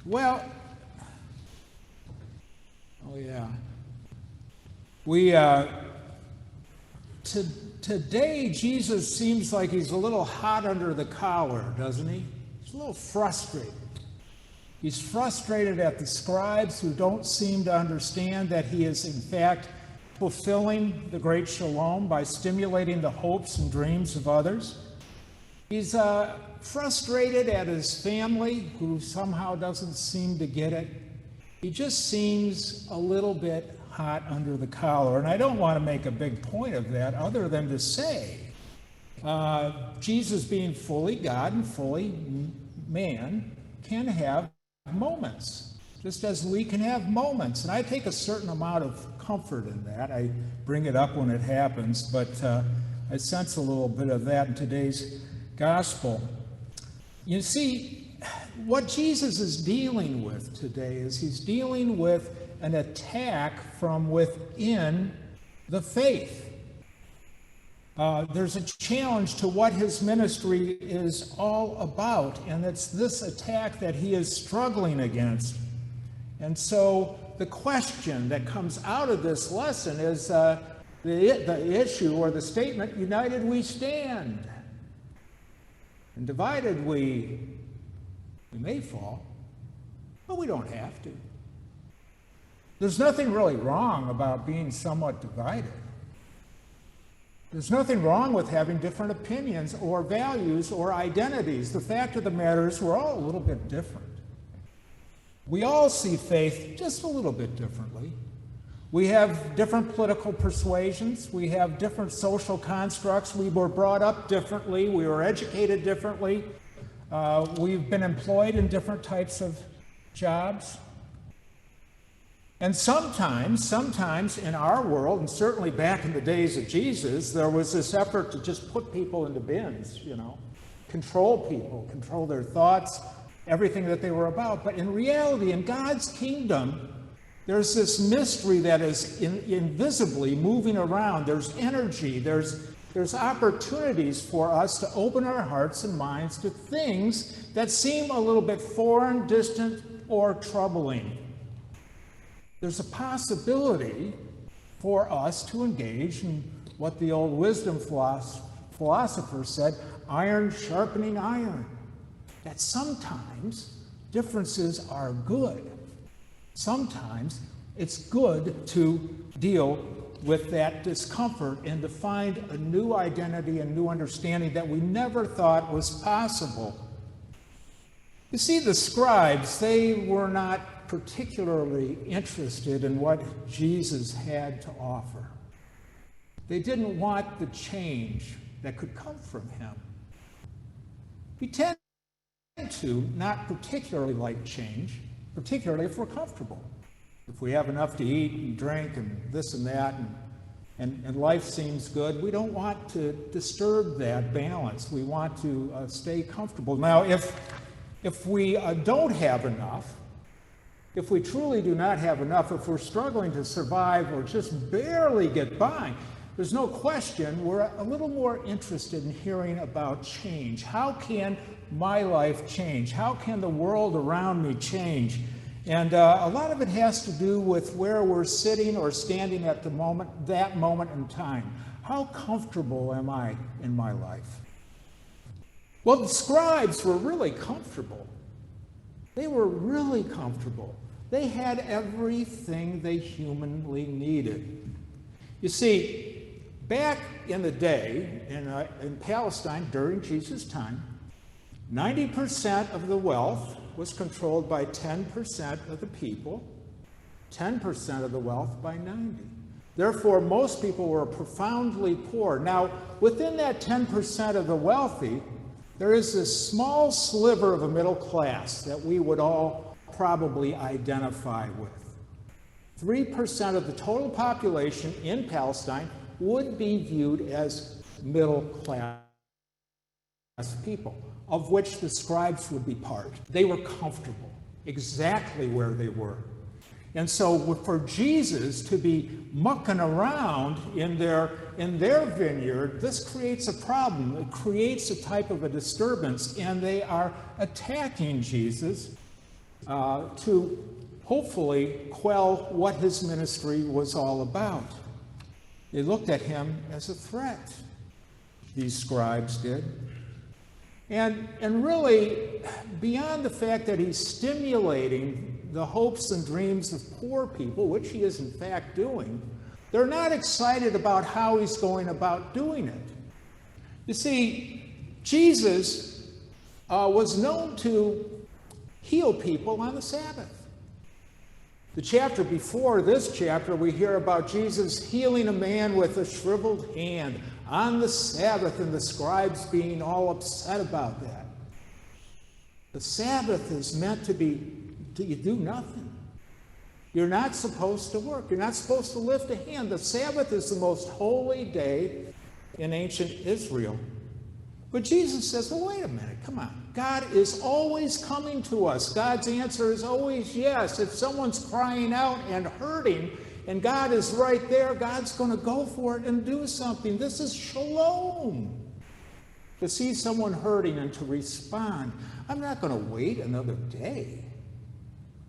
Well, oh yeah. We today Jesus seems like he's a little hot under the collar, doesn't he? He's a little frustrated. He's frustrated at the scribes who don't seem to understand that he is in fact fulfilling the great shalom by stimulating the hopes and dreams of others. He's frustrated at his family who somehow doesn't seem to get it. He just seems a little bit hot under the collar. And I don't want to make a big point of that other than to say Jesus being fully God and fully man can have moments, just as we can have moments. And I take a certain amount of comfort in that. I bring it up when it happens, but I sense a little bit of that in today's gospel. You see, what Jesus is dealing with today is he's dealing with an attack from within the faith. There's a challenge to what his ministry is all about, and it's this attack that he is struggling against. And so the question that comes out of this lesson is the issue or the statement, united we stand, and divided we may fall, but we don't have to. There's nothing really wrong about being somewhat divided. There's nothing wrong with having different opinions or values or identities. The fact of the matter is we're all a little bit different. We all see faith just a little bit differently. We have different political persuasions. We have different social constructs. We were brought up differently. We were educated differently. We've been employed in different types of jobs. And sometimes in our world, and certainly back in the days of Jesus, there was this effort to just put people into bins, control people, control their thoughts, everything that they were about. But in reality, in God's kingdom, there's this mystery that is invisibly moving around. There's energy, there's opportunities for us to open our hearts and minds to things that seem a little bit foreign, distant, or troubling. There's a possibility for us to engage in what the old wisdom philosopher said, iron sharpening iron. That sometimes differences are good. Sometimes it's good to deal with that discomfort and to find a new identity and new understanding that we never thought was possible. You see, the scribes, they were not particularly interested in what Jesus had to offer. They didn't want the change that could come from him. We tend to not particularly like change, particularly if we're comfortable. If we have enough to eat and drink and this and that and life seems good, we don't want to disturb that balance. We want to stay comfortable. Now, if we don't have enough, if we truly do not have enough, if we're struggling to survive or just barely get by, there's no question we're a little more interested in hearing about change. How can my life change? How can the world around me change? And a lot of it has to do with where we're sitting or standing at that moment in time. How comfortable am I in my life? Well, the scribes were really comfortable. They were really comfortable. They had everything they humanly needed. You see, back in the day, in Palestine during Jesus' time, 90% of the wealth was controlled by 10% of the people, 10% of the wealth by 90%. Therefore, most people were profoundly poor. Now, within that 10% of the wealthy, there is this small sliver of a middle class that we would all probably identify with. 3% of the total population in Palestine would be viewed as middle class people, of which the scribes would be part. They were comfortable exactly where they were. And so for Jesus to be mucking around in their vineyard, this creates a problem. It creates a type of a disturbance, and they are attacking Jesus to hopefully quell what his ministry was all about. They looked at him as a threat, these scribes did. And really, beyond the fact that he's stimulating the hopes and dreams of poor people, which he is in fact doing, they're not excited about how he's going about doing it. You see, Jesus was known to heal people on the Sabbath. The chapter before this chapter, we hear about Jesus healing a man with a shriveled hand on the Sabbath, and the scribes being all upset about that. The Sabbath is meant to be, you do nothing. You're not supposed to work. You're not supposed to lift a hand. The Sabbath is the most holy day in ancient Israel. But Jesus says, well, wait a minute, come on. God is always coming to us. God's answer is always yes. If someone's crying out and hurting, and God is right there, God's going to go for it and do something. This is shalom. To see someone hurting and to respond. I'm not going to wait another day.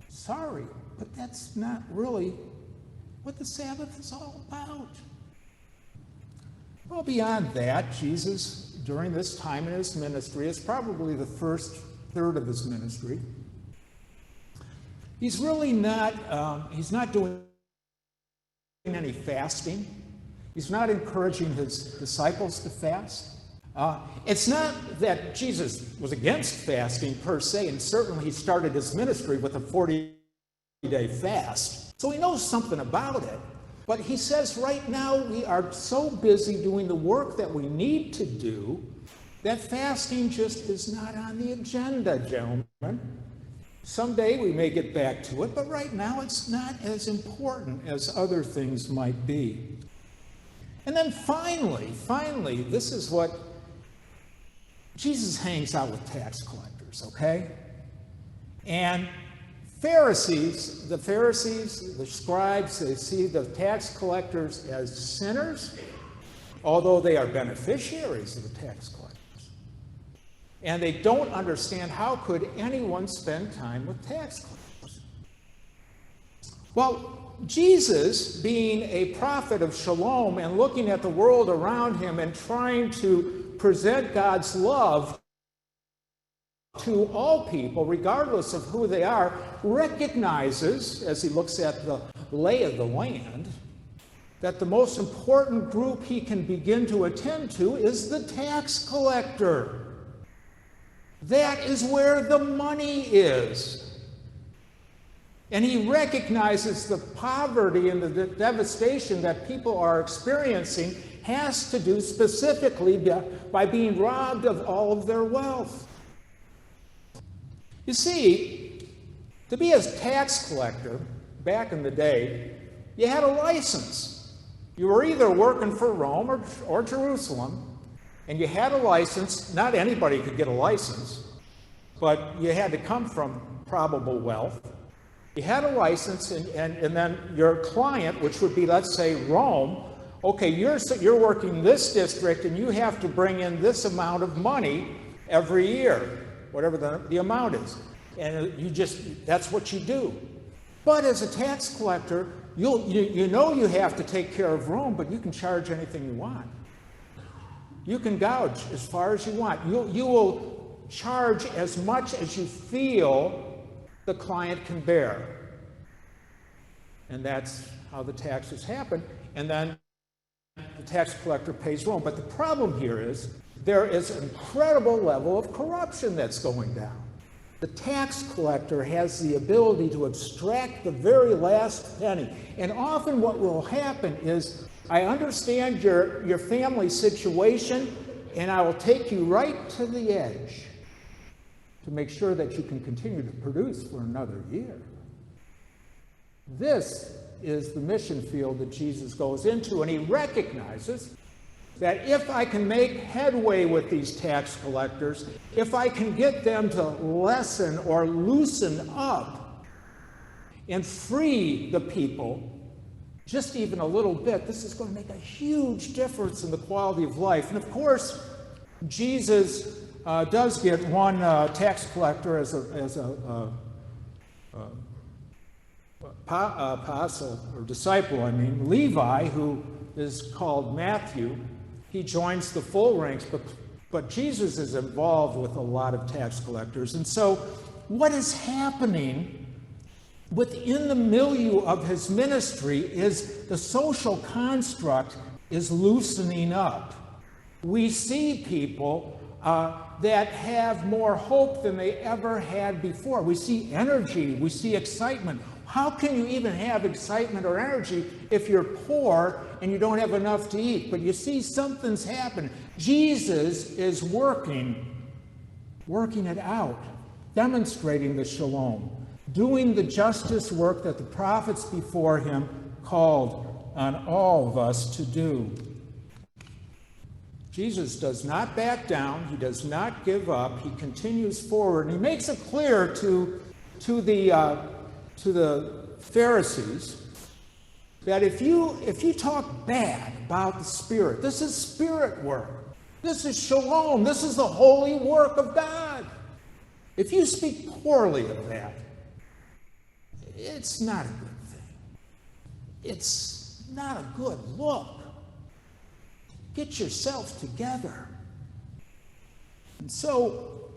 Sorry, but that's not really what the Sabbath is all about. Well, beyond that, Jesus, during this time in his ministry, is probably the first third of his ministry. He's really not, he's not doing any fasting. He's not encouraging his disciples to fast. It's not that Jesus was against fasting per se, and certainly he started his ministry with a 40-day fast. So he knows something about it. But he says right now we are so busy doing the work that we need to do that fasting just is not on the agenda, gentlemen. Someday we may get back to it, but right now it's not as important as other things might be. And then finally, this is what Jesus hangs out with tax collectors, okay? And the Pharisees, the scribes, they see the tax collectors as sinners, although they are beneficiaries of the tax collectors. And they don't understand how could anyone spend time with tax collectors. Well, Jesus, being a prophet of shalom and looking at the world around him and trying to present God's love to all people, regardless of who they are, recognizes, as he looks at the lay of the land, that the most important group he can begin to attend to is the tax collector. That is where the money is. And he recognizes the poverty and the devastation that people are experiencing has to do specifically by being robbed of all of their wealth. You see, to be a tax collector back in the day, you had a license. You were either working for Rome or Jerusalem, and you had a license. Not anybody could get a license, but you had to come from probable wealth. You had a license, and then your client, which would be, let's say, Rome, okay, you're working this district, and you have to bring in this amount of money every year, whatever the amount is. And that's what you do. But as a tax collector, you know you have to take care of Rome, but you can charge anything you want. You can gouge as far as you want. You will charge as much as you feel the client can bear. And that's how the taxes happen. And then the tax collector pays Rome. But the problem here is there is an incredible level of corruption that's going down. The tax collector has the ability to extract the very last penny. And often what will happen is, I understand your family situation, and I will take you right to the edge to make sure that you can continue to produce for another year. This is the mission field that Jesus goes into, and he recognizes that if I can make headway with these tax collectors, if I can get them to lessen or loosen up and free the people just even a little bit, this is going to make a huge difference in the quality of life. And of course, Jesus does get one tax collector as a apostle, or disciple, Levi, who is called Matthew, he joins the full ranks, but Jesus is involved with a lot of tax collectors. And so what is happening within the milieu of his ministry is the social construct is loosening up. We see people that have more hope than they ever had before. We see energy, we see excitement. How can you even have excitement or energy if you're poor and you don't have enough to eat? But you see something's happened. Jesus is working it out, demonstrating the shalom, doing the justice work that the prophets before him called on all of us to do. Jesus does not back down. He does not give up. He continues forward. And he makes it clear to the Pharisees that if you talk bad about the Spirit, this is Spirit work. This is shalom. This is the holy work of God. If you speak poorly of that, it's not a good thing. It's not a good look. Get yourself together. And so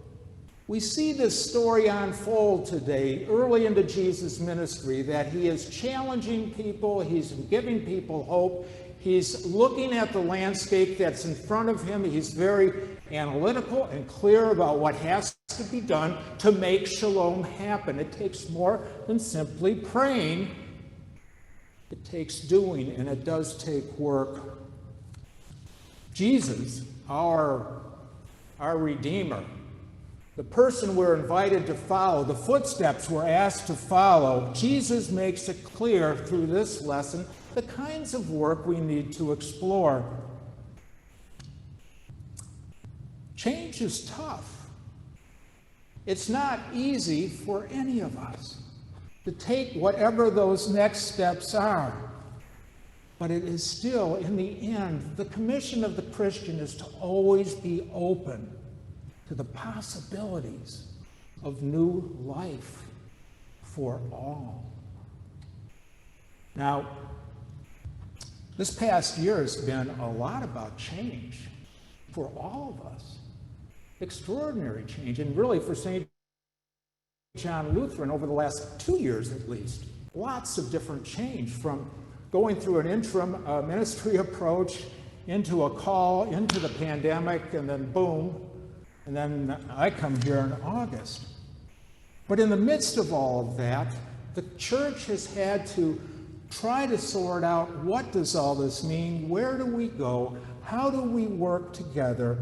we see this story unfold today, early into Jesus' ministry, that he is challenging people, he's giving people hope, he's looking at the landscape that's in front of him, he's very analytical and clear about what has to be done to make shalom happen. It takes more than simply praying. It takes doing, and it does take work. Jesus, our Redeemer, the person we're invited to follow, the footsteps we're asked to follow, Jesus makes it clear through this lesson the kinds of work we need to explore. Change is tough. It's not easy for any of us to take whatever those next steps are. But it is still, in the end, the commission of the Christian is to always be open to the possibilities of new life for all. Now, this past year has been a lot about change for all of us. Extraordinary change, and really for St. John Lutheran over the last 2 years at least. Lots of different change, from going through an interim ministry approach into a call, into the pandemic, and then boom, and then I come here in August. But in the midst of all of that, the church has had to try to sort out, what does all this mean? Where do we go? How do we work together?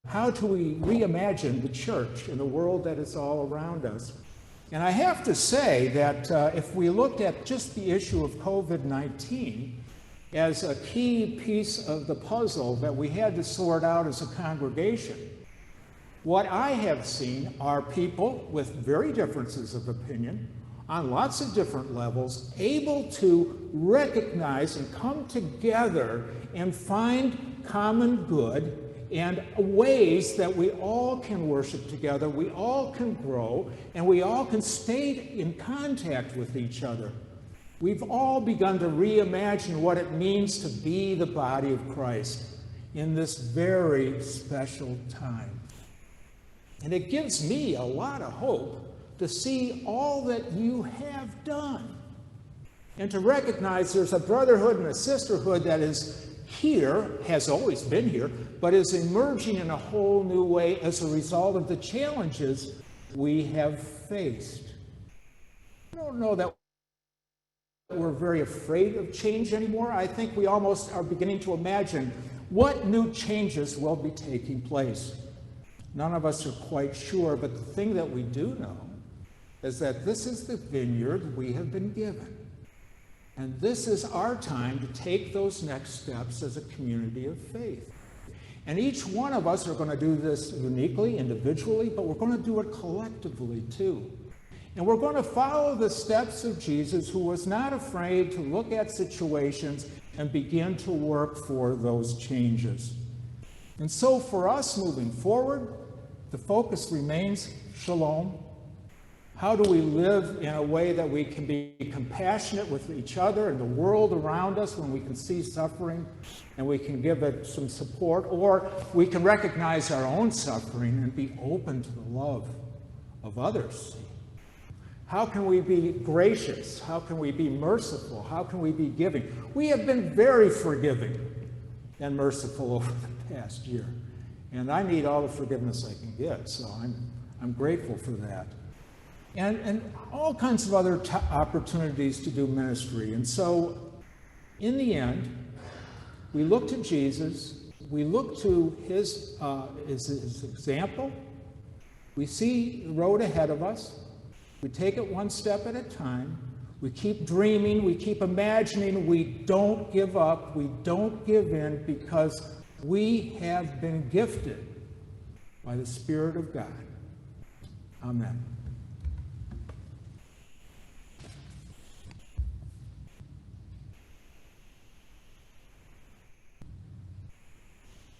How do we reimagine the church in the world that is all around us? And I have to say that if we looked at just the issue of COVID-19 as a key piece of the puzzle that we had to sort out as a congregation, what I have seen are people with very differences of opinion on lots of different levels, able to recognize and come together and find common good and ways that we all can worship together, we all can grow, and we all can stay in contact with each other. We've all begun to reimagine what it means to be the body of Christ in this very special time. And it gives me a lot of hope to see all that you have done, and to recognize there's a brotherhood and a sisterhood that is here, has always been here, but is emerging in a whole new way as a result of the challenges we have faced. I don't know that we're very afraid of change anymore. I think we almost are beginning to imagine what new changes will be taking place. None of us are quite sure, but the thing that we do know is that this is the vineyard we have been given. And this is our time to take those next steps as a community of faith. And each one of us are going to do this uniquely, individually, but we're going to do it collectively too. And we're going to follow the steps of Jesus, who was not afraid to look at situations and begin to work for those changes. And so for us moving forward, the focus remains shalom. How do we live in a way that we can be compassionate with each other and the world around us when we can see suffering and we can give it some support, or we can recognize our own suffering and be open to the love of others? How can we be gracious? How can we be merciful? How can we be giving? We have been very forgiving and merciful over the past year, and I need all the forgiveness I can get, so I'm grateful for that. And all kinds of other opportunities to do ministry. And so, in the end, we look to Jesus, we look to his example, we see the road ahead of us, we take it one step at a time, we keep dreaming, we keep imagining, we don't give up, we don't give in, because we have been gifted by the Spirit of God. Amen.